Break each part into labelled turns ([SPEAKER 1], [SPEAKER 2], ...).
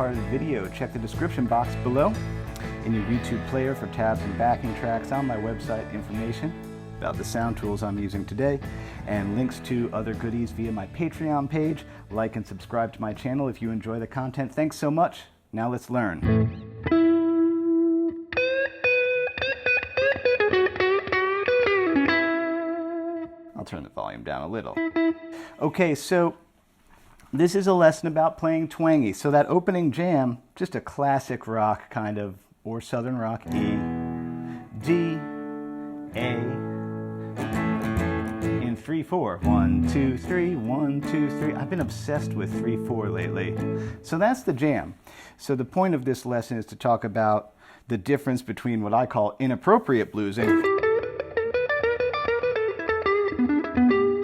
[SPEAKER 1] part of the video, check the description box below in your YouTube player for tabs and backing tracks on my website, information about the sound tools I'm using today, and links to other goodies via my Patreon page. Like and subscribe to my channel if you enjoy the content. Thanks so much. Now let's learn. I'll turn the volume down a little. Okay, so this is a lesson about playing twangy. So that opening jam, just a classic rock kind of, or southern rock, E, D, A, in 3/4. 1, 2, 3, 1, 2, 3. I've been obsessed with 3/4 lately. So that's the jam. So the point of this lesson is to talk about the difference between what I call inappropriate bluesing.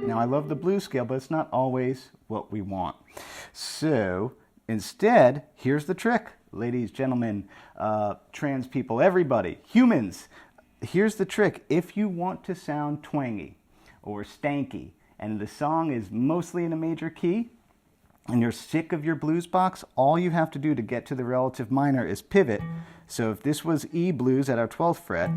[SPEAKER 1] Now, I love the blues scale, but it's not always what we want. So instead, here's the trick, ladies, gentlemen, trans people, everybody, humans. Here's the trick. If you want to sound twangy or stanky, and the song is mostly in a major key, and you're sick of your blues box, all you have to do to get to the relative minor is pivot. So if this was E blues at our 12th fret,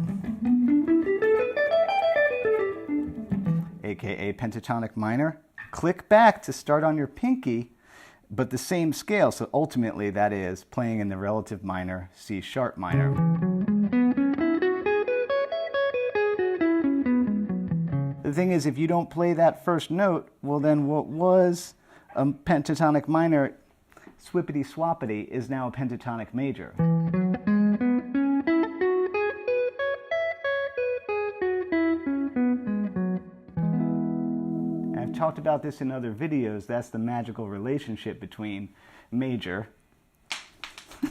[SPEAKER 1] aka pentatonic minor, click back to start on your pinky, but the same scale. So ultimately that is playing in the relative minor, C sharp minor. The thing is, if you don't play that first note, well then what was a pentatonic minor, swippity swappity, is now a pentatonic major. I've talked about this in other videos. That's the magical relationship between major,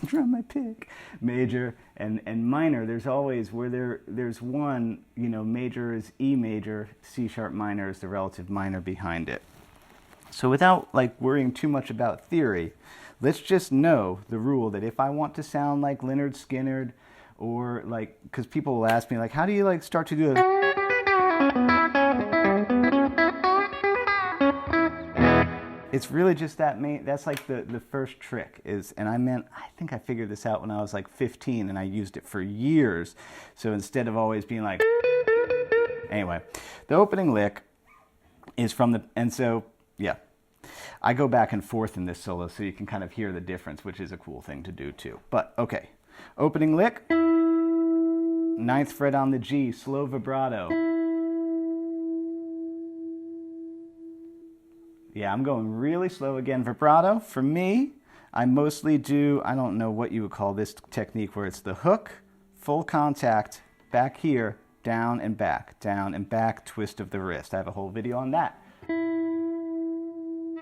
[SPEAKER 1] drum my pick, major and minor. There's always, where there's one, you know, major is E major, C sharp minor is the relative minor behind it. So without like worrying too much about theory, let's just know the rule that if I want to sound like Lynyrd Skynyrd, or like, because people will ask me like, how do you like start to do it? It's really just that that's like the first trick is, and I think I figured this out when I was like 15 and I used it for years. So instead of always being like, anyway, the opening lick is from the, and so, yeah, I go back and forth in this solo so you can kind of hear the difference, which is a cool thing to do too. But okay, opening lick, 9th fret on the G, slow vibrato. Yeah, I'm going really slow again. Vibrato, for me, I mostly do, I don't know what you would call this technique, where it's the hook, full contact, back here, down and back, twist of the wrist. I have a whole video on that.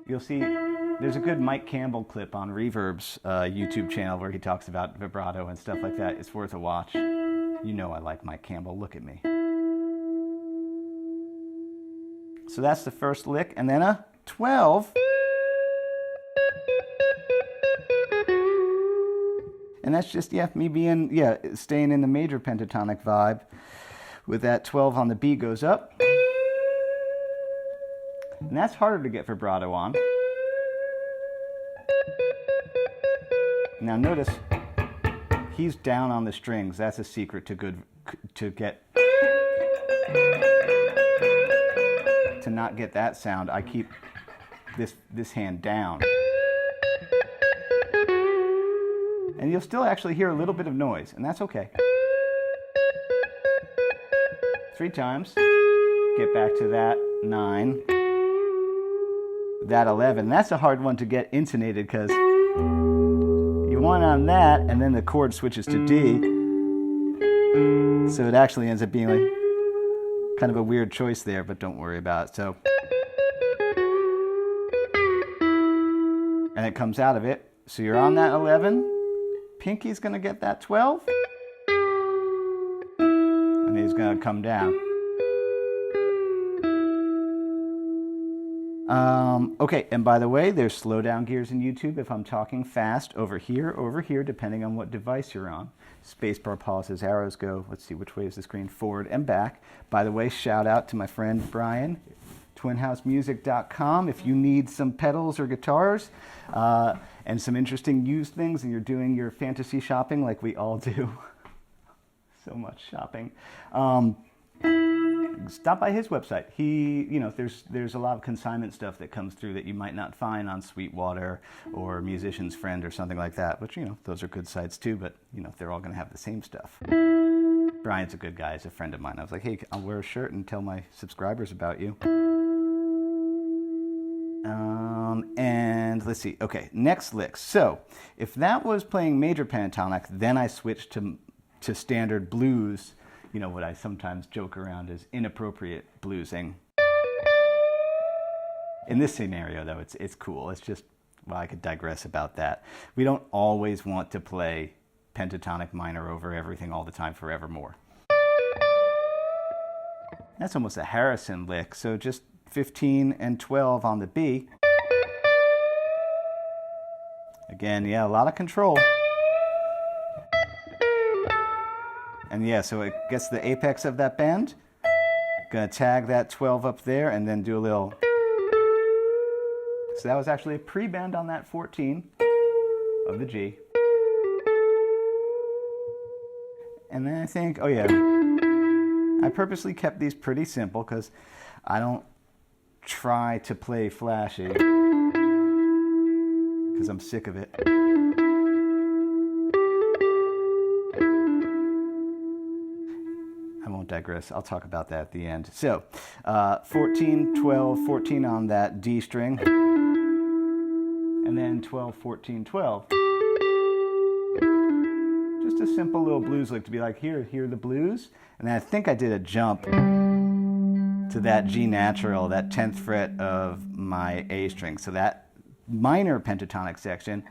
[SPEAKER 1] You'll see, there's a good Mike Campbell clip on Reverb's YouTube channel where he talks about vibrato and stuff like that. It's worth a watch. You know I like Mike Campbell, look at me. So that's the first lick, and then a 12, and that's just, yeah, me being, yeah, staying in the major pentatonic vibe with that 12 on the B goes up, and that's harder to get vibrato on. Now notice he's down on the strings. That's a secret to not get that sound. I keep this hand down. And you'll still actually hear a little bit of noise, and that's okay. 3 times. Get back to that 9. That 11. That's a hard one to get intonated because you want on that, and then the chord switches to D. So it actually ends up being like kind of a weird choice there, but don't worry about it. So, and it comes out of it. So you're on that 11. Pinky's going to get that 12. And he's going to come down. Okay, and by the way, there's slow down gears in YouTube if I'm talking fast, over here, depending on what device you're on. Spacebar pauses, arrows go, let's see, which way is the screen? Forward and back. By the way, shout out to my friend Brian. twinhousemusic.com if you need some pedals or guitars and some interesting used things and you're doing your fantasy shopping like we all do. So much shopping. Stop by his website. There's a lot of consignment stuff that comes through that you might not find on Sweetwater or Musician's Friend or something like that, which, those are good sites too, but, they're all going to have the same stuff. Brian's a good guy. He's a friend of mine. I was like, hey, I'll wear a shirt and tell my subscribers about you. And let's see. Okay, next lick. So if that was playing major pentatonic, then I switched to standard blues. What I sometimes joke around is inappropriate bluesing. In this scenario, though, it's cool. It's just, well, I could digress about that. We don't always want to play pentatonic minor over everything all the time forevermore. That's almost a Harrison lick, so just 15 and 12 on the B. Again, yeah, a lot of control. And yeah, so it gets the apex of that bend. Gonna tag that 12 up there and then do a little. So that was actually a pre-bend on that 14 of the G. And then I think, oh yeah, I purposely kept these pretty simple because I don't try to play flashy because I'm sick of it. I won't digress. I'll talk about that at the end. So 14, 12, 14 on that D string, and then 12, 14, 12. Just a simple little blues lick to be like, hear the blues. And then I think I did a jump to that G natural, that 10th fret of my A string. So that minor pentatonic section.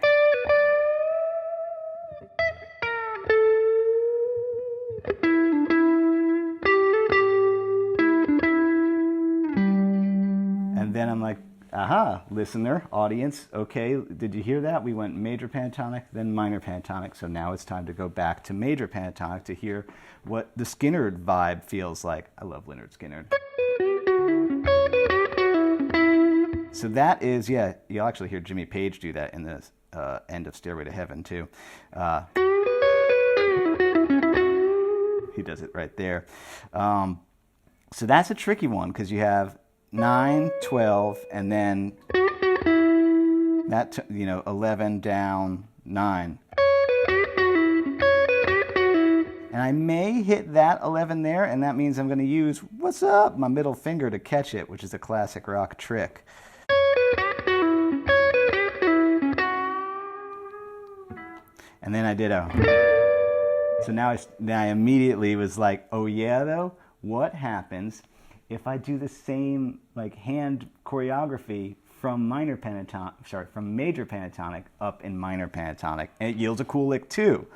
[SPEAKER 1] And then I'm like, aha, listener, audience, okay, did you hear that? We went major pentatonic, then minor pentatonic, so now it's time to go back to major pentatonic to hear what the Skynyrd vibe feels like. I love Lynyrd Skynyrd. So that is, yeah, you'll actually hear Jimmy Page do that in the end of Stairway to Heaven, too. He does it right there. So that's a tricky one, because you have 9, 12, and then that, 11 down, 9. And I may hit that 11 there, and that means I'm going to use, what's up, my middle finger to catch it, which is a classic rock trick. And then I did a, so now I immediately was like, oh yeah though, what happens if I do the same like hand choreography from major pentatonic up in minor pentatonic, and it yields a cool lick too.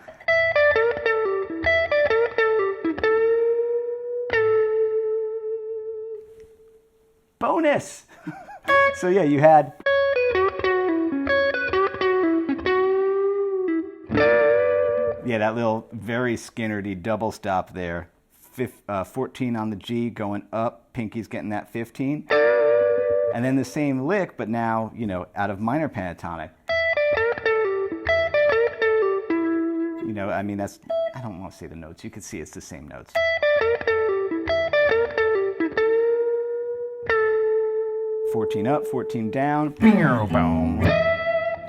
[SPEAKER 1] Bonus! So yeah, you had that little very Skynyrdy double stop there. 14 on the G going up, pinky's getting that 15. And then the same lick, but now, out of minor pentatonic. I mean, I don't want to say the notes. You can see it's the same notes. "14 up, 14 down, boom."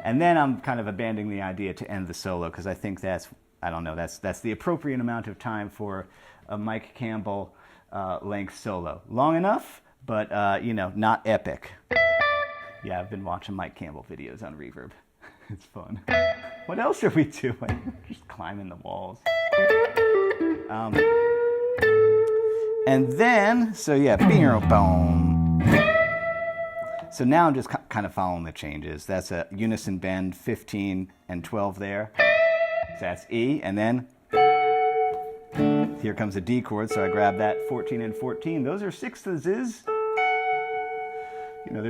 [SPEAKER 1] And then I'm kind of abandoning the idea to end the solo because I think that's the appropriate amount of time for a Mike Campbell length solo. Long enough, but not epic. Yeah, I've been watching Mike Campbell videos on Reverb. It's fun. What else are we doing? Just climbing the walls. And then, so yeah, boom. So now I'm just kind of following the changes. That's a unison bend, 15 and 12 there. So that's E, and then here comes a D chord, so I grab that 14 and 14. Those are sixths. There's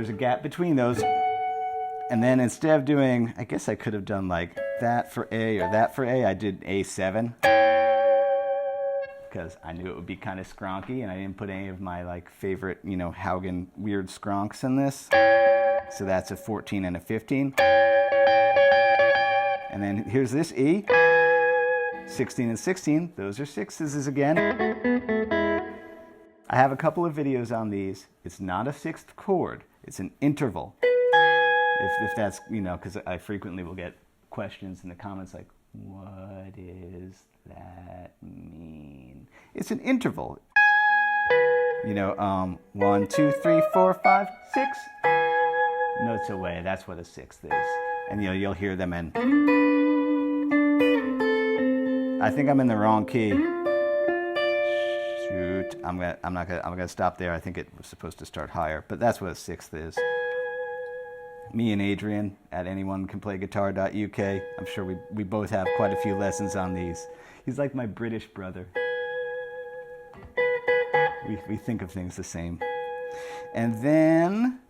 [SPEAKER 1] a gap between those. And then instead of doing, I guess I could have done like that for A or that for A, I did A7. because I knew it would be kind of skronky, and I didn't put any of my like favorite, you know, Haugen weird skronks in this. So that's a 14 and a 15. And then here's this E, 16 and 16. Those are sixes again. I have a couple of videos on these. It's not a sixth chord, it's an interval. If that's, you know, because I frequently will get questions in the comments like, what does that mean? It's an interval. You know, 1, 2, 3, 4, 5, 6 notes away. That's what a sixth is. And you know, you'll hear them in. I think I'm in the wrong key. Shoot, I'm gonna stop there. I think it was supposed to start higher, but that's what a sixth is. Me and Adrian at anyonecanplayguitar.uk. I'm sure we both have quite a few lessons on these. He's like my British brother. We think of things the same. And then,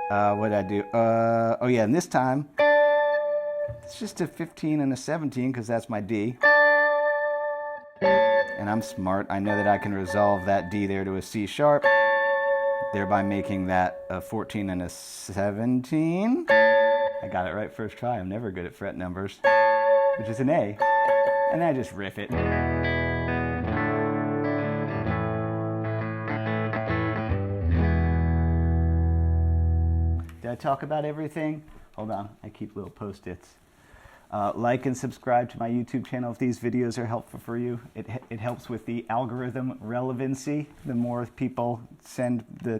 [SPEAKER 1] what did I do? Oh yeah, and this time, it's just a 15 and a 17 because that's my D. And I'm smart. I know that I can resolve that D there to a C sharp, thereby making that a 14 and a 17. I got it right first try. I'm never good at fret numbers, which is an A. And then I just riff it. Did I talk about everything? Hold on, I keep little post-its. Like and subscribe to my YouTube channel if these videos are helpful for you. It helps with the algorithm relevancy. The more people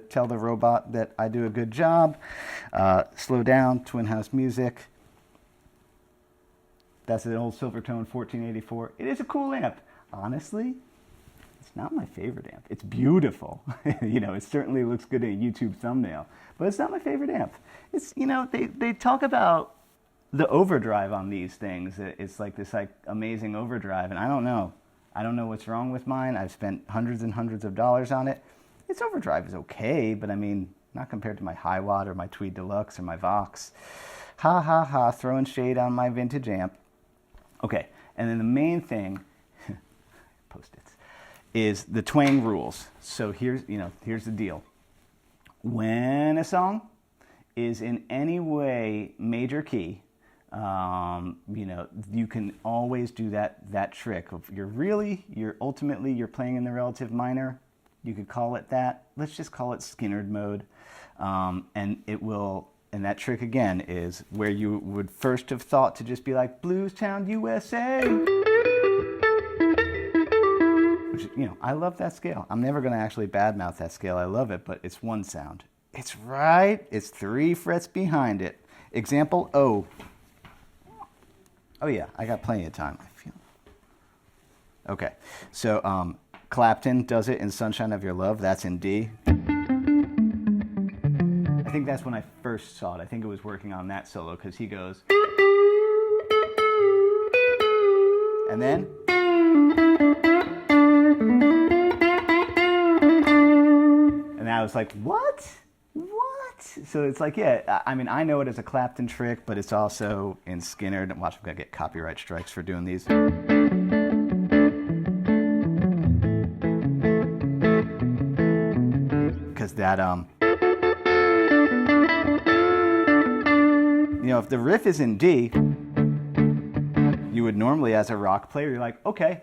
[SPEAKER 1] tell the robot that I do a good job. Slow down, Twin House Music. That's an old Silvertone 1484. It is a cool amp. Honestly, it's not my favorite amp. It's beautiful. You know, it certainly looks good in a YouTube thumbnail, but it's not my favorite amp. It's, you know, they talk about the overdrive on these things. It's like this like amazing overdrive, and I don't know what's wrong with mine. I've spent hundreds and hundreds of dollars on it. Its overdrive is okay, but I mean, not compared to my Hiwatt or my Tweed Deluxe or my Vox. Ha ha ha, throwing shade on my vintage amp. Okay, and then the main thing, post-its, is the Twang rules. So here's the deal. When a song is in any way major key, you know, you can always do that trick of ultimately you're playing in the relative minor. You could call it that. Let's just call it Skynyrd mode. And that trick again is where you would first have thought to just be like Blues Town, USA. Which, you know, I love that scale. I'm never going to actually badmouth that scale. I love it, but it's one sound. It's right. It's 3 frets behind it. Example O. Oh yeah, I got plenty of time. I feel. Okay, so Clapton does it in Sunshine of Your Love. That's in D. I think that's when I first saw it. I think it was working on that solo because he goes, and then, and I was like, what? So it's like, yeah, I mean, I know it as a Clapton trick, but it's also in Skynyrd. Watch, I'm going to get copyright strikes for doing these. Because that, you know, if the riff is in D, you would normally, as a rock player, you're like, okay.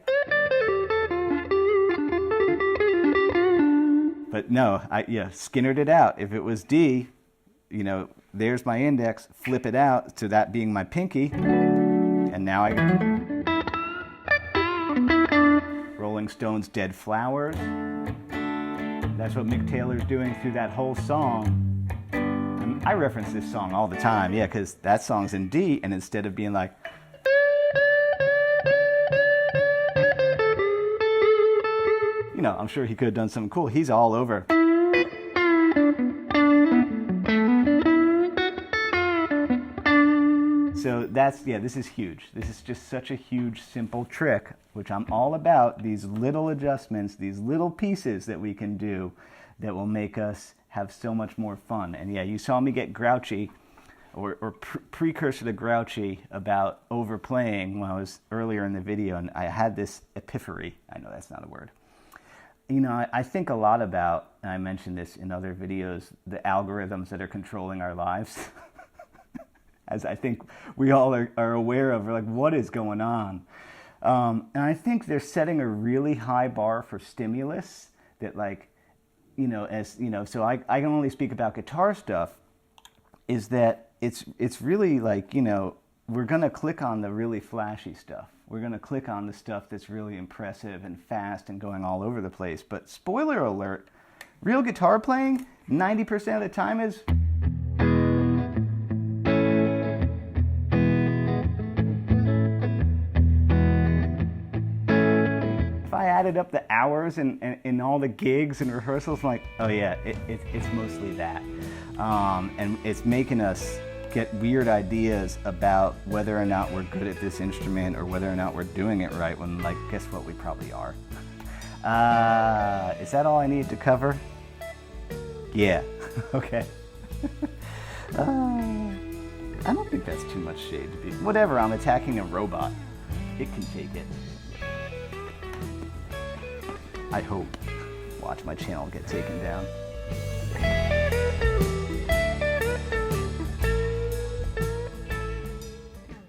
[SPEAKER 1] But no, Skynyrd it out. If it was D, you know, there's my index, flip it out to that being my pinky, and now Rolling Stones' Dead Flowers. That's what Mick Taylor's doing through that whole song. And I reference this song all the time, yeah, because that song's in D, and instead of being like, you know, I'm sure he could have done something cool. He's all over. So that's, yeah, this is huge. This is just such a huge, simple trick, which I'm all about, these little adjustments, these little pieces that we can do that will make us have so much more fun. And yeah, you saw me get grouchy or precursor to grouchy about overplaying when I was earlier in the video, and I had this epiphany. I know that's not a word. You know, I think a lot about, and I mentioned this in other videos, the algorithms that are controlling our lives. As I think we all are aware of, like, what is going on? And I think they're setting a really high bar for stimulus that, like, you know, as you know, so I can only speak about guitar stuff, is that it's really like, you know, we're going to click on the really flashy stuff. We're going to click on the stuff that's really impressive and fast and going all over the place. But spoiler alert, real guitar playing, 90% of the time is... added up the hours and all the gigs and rehearsals, I'm like, oh yeah, it's mostly that. And it's making us get weird ideas about whether or not we're good at this instrument or whether or not we're doing it right, when, like, guess what, we probably are. Is that all I need to cover? Yeah, okay. I don't think that's too much shade to be. Whatever, I'm attacking a robot. It can take it. I hope. Watch my channel get taken down.